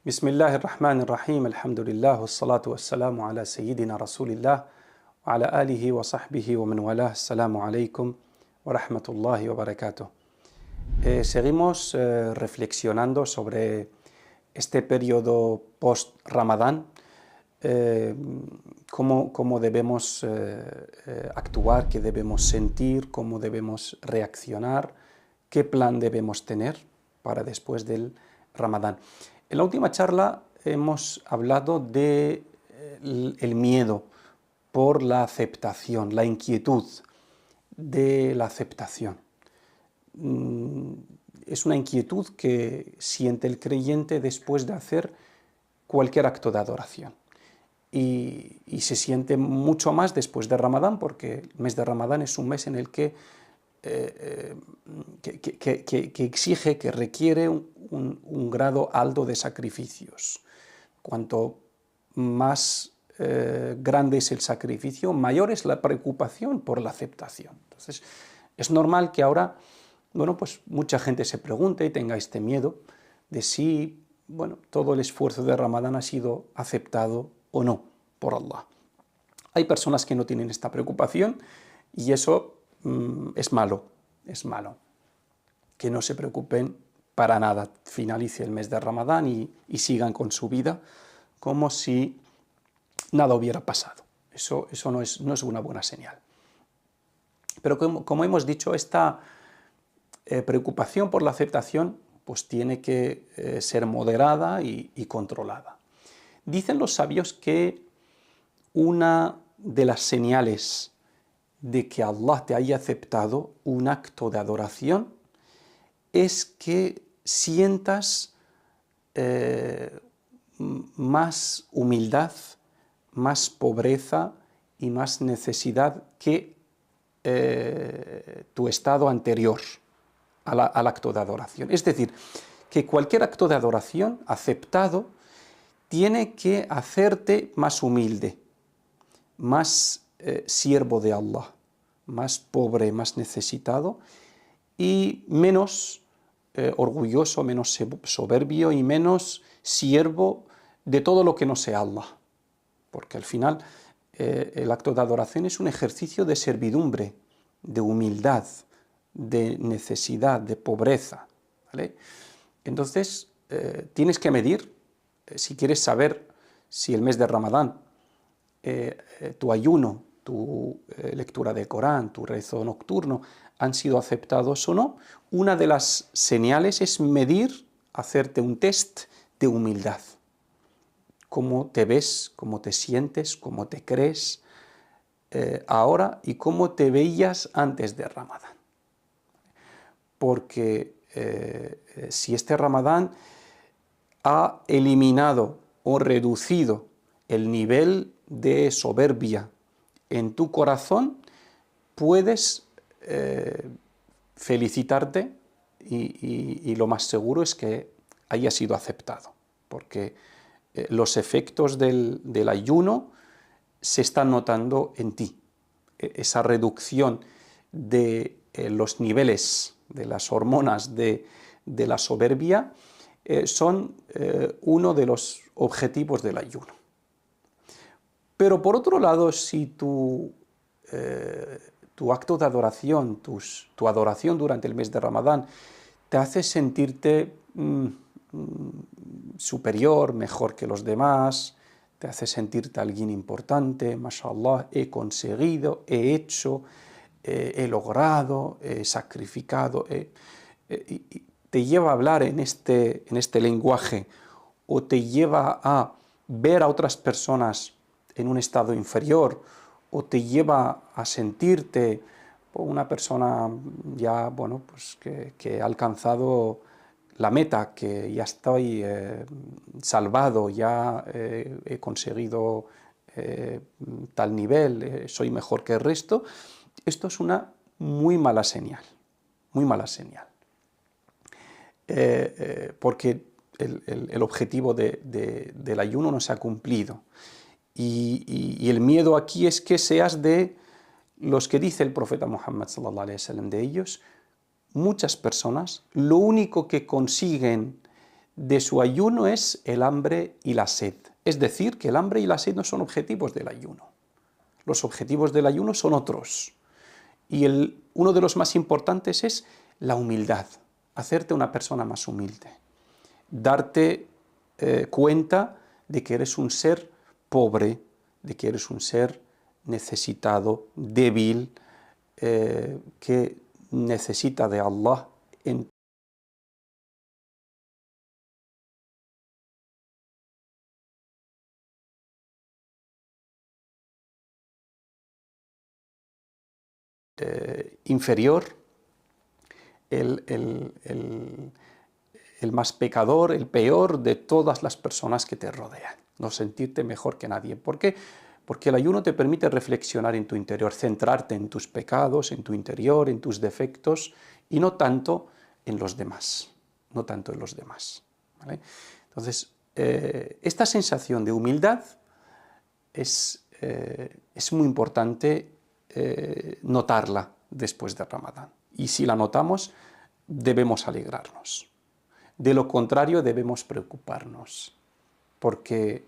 Bismillahirrahmanirrahim, alhamdulillah, wassalatu wassalamu ala sayyidina rasulillah, wa ala alihi wa sahbihi wa man walah, assalamu alaikum wa rahmatullahi wa barakatuh. Seguimos reflexionando sobre este periodo post-Ramadán, cómo debemos actuar, qué debemos sentir, cómo debemos reaccionar, qué plan debemos tener para después del Ramadán. En la última charla hemos hablado del miedo por la aceptación, la inquietud de la aceptación. Es una inquietud que siente el creyente después de hacer cualquier acto de adoración. Y se siente mucho más después de Ramadán, porque el mes de Ramadán es un mes en el que exige, que requiere un grado alto de sacrificios. Cuanto más grande es el sacrificio, mayor es la preocupación por la aceptación. Entonces, es normal que ahora, pues mucha gente se pregunte y tenga este miedo de si, todo el esfuerzo de Ramadán ha sido aceptado o no por Allah. Hay personas que no tienen esta preocupación y eso es malo. Que no se preocupen para nada, finalice el mes de Ramadán y sigan con su vida como si nada hubiera pasado. Eso no es una buena señal. Pero como hemos dicho, esta preocupación por la aceptación pues tiene que ser moderada y controlada. Dicen los sabios que una de las señales de que Allah te haya aceptado un acto de adoración es que sientas más humildad, más pobreza y más necesidad que tu estado anterior al acto de adoración. Es decir, que cualquier acto de adoración aceptado tiene que hacerte más humilde, más siervo de Allah, más pobre, más necesitado y menos orgulloso, menos soberbio y menos siervo de todo lo que no sea Allah. Porque al final el acto de adoración es un ejercicio de servidumbre, de humildad, de necesidad, de pobreza, ¿vale? Entonces tienes que medir, si quieres saber si el mes de Ramadán tu ayuno, tu lectura del Corán, tu rezo nocturno han sido aceptados o no. Una de las señales es medir, hacerte un test de humildad. Cómo te ves, cómo te sientes, cómo te crees ahora y cómo te veías antes de Ramadán. Porque si este Ramadán ha eliminado o reducido el nivel de soberbia en tu corazón, puedes felicitarte y lo más seguro es que haya sido aceptado, porque los efectos del ayuno se están notando en ti. Esa reducción de los niveles de las hormonas de la soberbia son uno de los objetivos del ayuno. Pero por otro lado, si tu acto de adoración, tu adoración durante el mes de Ramadán te hace sentirte superior, mejor que los demás, te hace sentirte alguien importante, mashallah, he conseguido, he hecho, he logrado, he sacrificado, te lleva a hablar en este lenguaje o te lleva a ver a otras personas en un estado inferior o te lleva a sentirte una persona ya, que ha alcanzado la meta, que ya estoy salvado, ya he conseguido tal nivel, soy mejor que el resto. Esto es una muy mala señal, porque el objetivo del ayuno no se ha cumplido. Y el miedo aquí es que seas de los que dice el profeta Muhammad sallallahu alaihi wasallam. De ellos, muchas personas lo único que consiguen de su ayuno es el hambre y la sed. Es decir, que el hambre y la sed no son objetivos del ayuno. Los objetivos del ayuno son otros. Y uno de los más importantes es la humildad, hacerte una persona más humilde, darte cuenta de que eres un ser pobre, de que eres un ser necesitado, débil, que necesita de Allah en inferior, el, el, el, el más pecador, el peor de todas las personas que te rodean. No sentirte mejor que nadie. ¿Por qué? Porque el ayuno te permite reflexionar en tu interior, centrarte en tus pecados, en tu interior, en tus defectos, y no tanto en los demás. No tanto en los demás. ¿Vale? Entonces, esta sensación de humildad es muy importante notarla después de Ramadán. Y si la notamos, debemos alegrarnos. De lo contrario, debemos preocuparnos, porque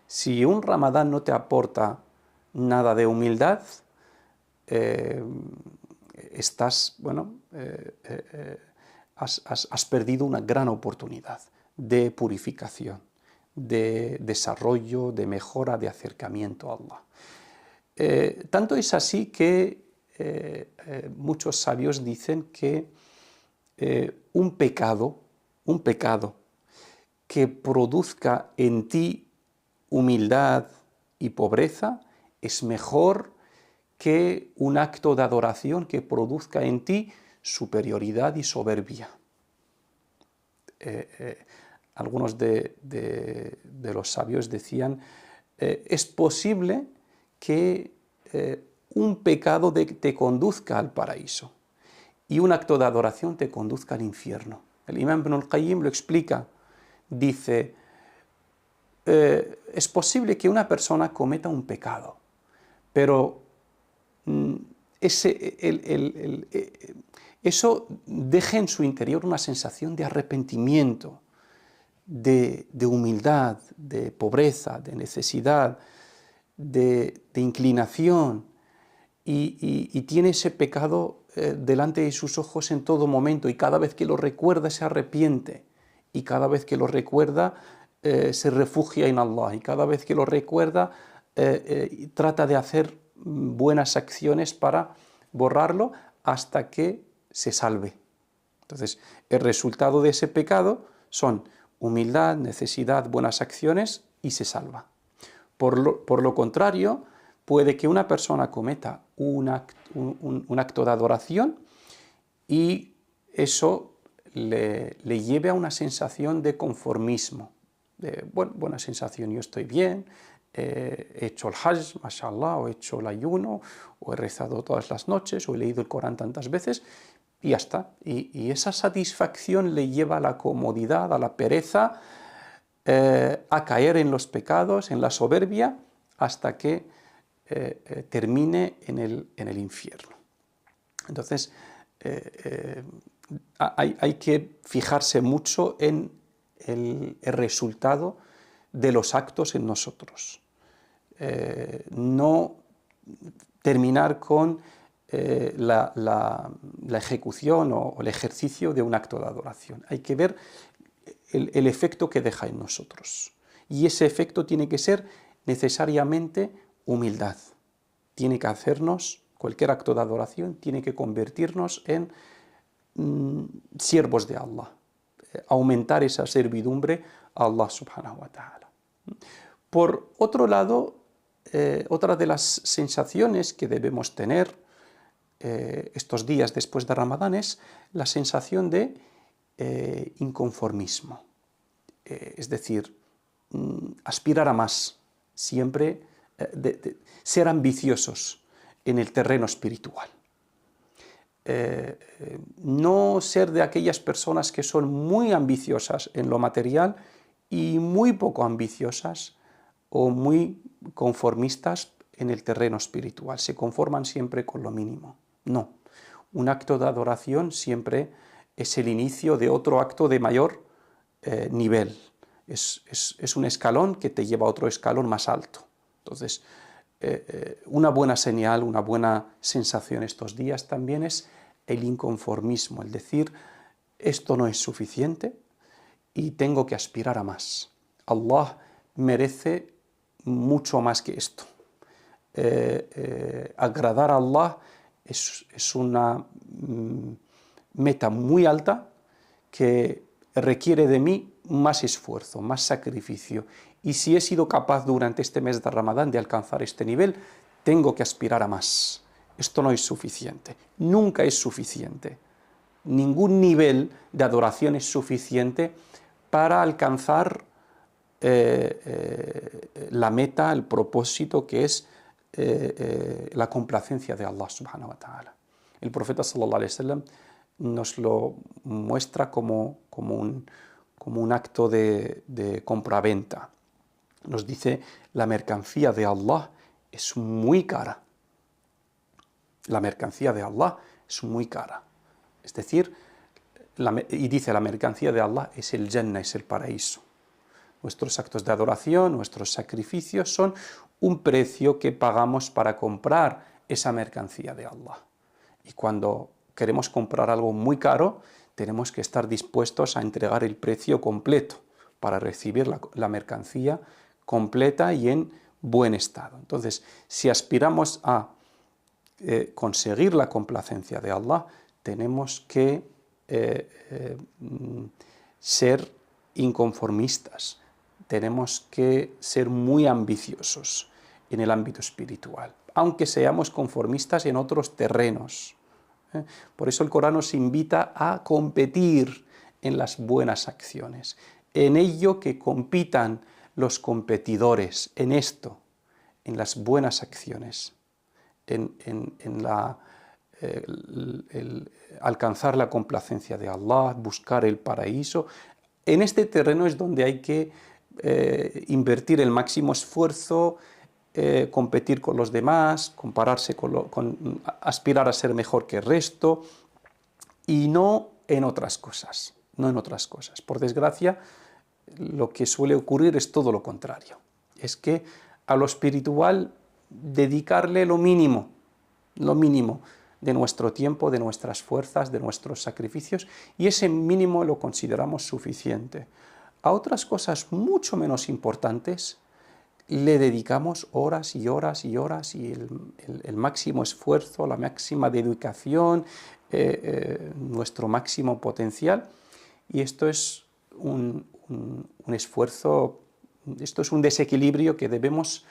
si un Ramadán no te aporta nada de humildad, has perdido una gran oportunidad de purificación, de desarrollo, de mejora, de acercamiento a Allah. Tanto es así que muchos sabios dicen que un pecado que produzca en ti humildad y pobreza es mejor que un acto de adoración que produzca en ti superioridad y soberbia. Algunos de los sabios decían, es posible que un pecado te conduzca al paraíso y un acto de adoración te conduzca al infierno. El Imam Ibn al-Qayyim lo explica, dice, es posible que una persona cometa un pecado, pero eso deja en su interior una sensación de arrepentimiento, de humildad, de pobreza, de necesidad, de inclinación, y tiene ese pecado delante de sus ojos en todo momento, y cada vez que lo recuerda se arrepiente, y cada vez que lo recuerda se refugia en Allah, y cada vez que lo recuerda trata de hacer buenas acciones para borrarlo hasta que se salve. Entonces, el resultado de ese pecado son humildad, necesidad, buenas acciones y se salva. Por lo contrario, puede que una persona cometa un acto de adoración y eso le lleve a una sensación de conformismo, de buena sensación, yo estoy bien, he hecho el hajj, mashallah, o he hecho el ayuno, o he rezado todas las noches, o he leído el Corán tantas veces, y ya está. Y esa satisfacción le lleva a la comodidad, a la pereza, a caer en los pecados, en la soberbia, hasta que termine en el infierno. Entonces, hay que fijarse mucho en el resultado de los actos en nosotros. No terminar con la ejecución o el ejercicio de un acto de adoración. Hay que ver el efecto que deja en nosotros. Y ese efecto tiene que ser necesariamente humildad. Tiene que hacernos, cualquier acto de adoración, tiene que convertirnos en siervos de Allah. Aumentar esa servidumbre a Allah subhanahu wa ta'ala. Por otro lado, otra de las sensaciones que debemos tener estos días después de Ramadán es la sensación de inconformismo. Es decir, aspirar a más, siempre ser ambiciosos en el terreno espiritual. No ser de aquellas personas que son muy ambiciosas en lo material y muy poco ambiciosas o muy conformistas en el terreno espiritual. Se conforman siempre con lo mínimo. No, un acto de adoración siempre es el inicio de otro acto de mayor nivel, es un escalón que te lleva a otro escalón más alto. Entonces, una buena señal, una buena sensación estos días también es el inconformismo, el decir, esto no es suficiente y tengo que aspirar a más. Allah merece mucho más que esto. Agradar a Allah es una meta muy alta que requiere de mí más esfuerzo, más sacrificio. Y si he sido capaz durante este mes de Ramadán de alcanzar este nivel, tengo que aspirar a más. Esto no es suficiente, nunca es suficiente. Ningún nivel de adoración es suficiente para alcanzar la meta, el propósito que es la complacencia de Allah subhanahu wa ta'ala. El profeta sallallahu alaihi wasallam nos lo muestra como un acto de compraventa. Nos dice, la mercancía de Allah es muy cara. La mercancía de Allah es muy cara. Es decir, y dice, la mercancía de Allah es el Jannah, es el paraíso. Nuestros actos de adoración, nuestros sacrificios son un precio que pagamos para comprar esa mercancía de Allah. Y cuando queremos comprar algo muy caro, tenemos que estar dispuestos a entregar el precio completo para recibir la mercancía completa y en buen estado. Entonces, si aspiramos a conseguir la complacencia de Allah, tenemos que ser inconformistas, tenemos que ser muy ambiciosos en el ámbito espiritual, aunque seamos conformistas en otros terrenos. Por eso el Corán nos invita a competir en las buenas acciones, en ello que compitan los competidores, en esto, en las buenas acciones, en alcanzar la complacencia de Allah, buscar el paraíso. En este terreno es donde hay que invertir el máximo esfuerzo, competir con los demás, compararse aspirar a ser mejor que el resto, y no en otras cosas, no en otras cosas. Por desgracia, lo que suele ocurrir es todo lo contrario. Es que a lo espiritual dedicarle lo mínimo de nuestro tiempo, de nuestras fuerzas, de nuestros sacrificios, y ese mínimo lo consideramos suficiente. A otras cosas mucho menos importantes le dedicamos horas y horas y horas, y el máximo esfuerzo, la máxima dedicación, nuestro máximo potencial, y esto es un esfuerzo, esto es un desequilibrio que debemos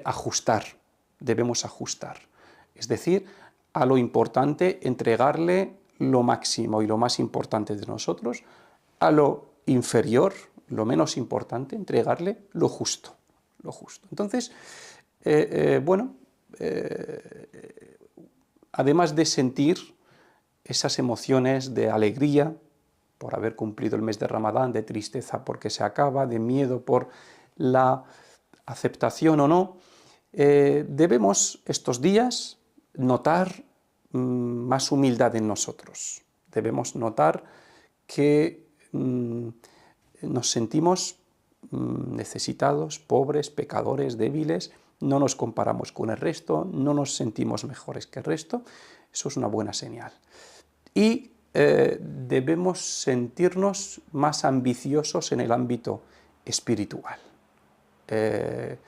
ajustar. Es decir, a lo importante entregarle lo máximo y lo más importante de nosotros, a lo inferior, lo menos importante, entregarle lo justo. Entonces, además de sentir esas emociones de alegría por haber cumplido el mes de Ramadán, de tristeza porque se acaba, de miedo por la aceptación o no, debemos estos días notar más humildad en nosotros. Debemos notar que nos sentimos necesitados, pobres, pecadores, débiles, no nos comparamos con el resto, no nos sentimos mejores que el resto. Eso es una buena señal. Y debemos sentirnos más ambiciosos en el ámbito espiritual. Que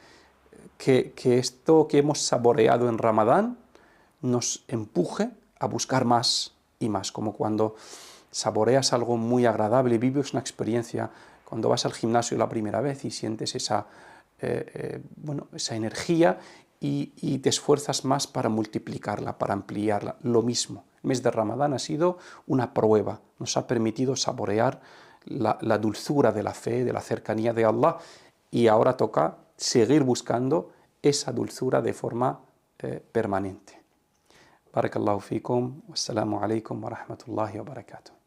esto que hemos saboreado en Ramadán nos empuje a buscar más y más, como cuando saboreas algo muy agradable, vives una experiencia, cuando vas al gimnasio la primera vez y sientes esa energía y te esfuerzas más para multiplicarla, para ampliarla. Lo mismo, el mes de Ramadán ha sido una prueba, nos ha permitido saborear la dulzura de la fe, de la cercanía de Allah, y ahora toca seguir buscando esa dulzura de forma permanente. Barakallahu fikum, wassalamu alaikum wa rahmatullahi wa barakatuh.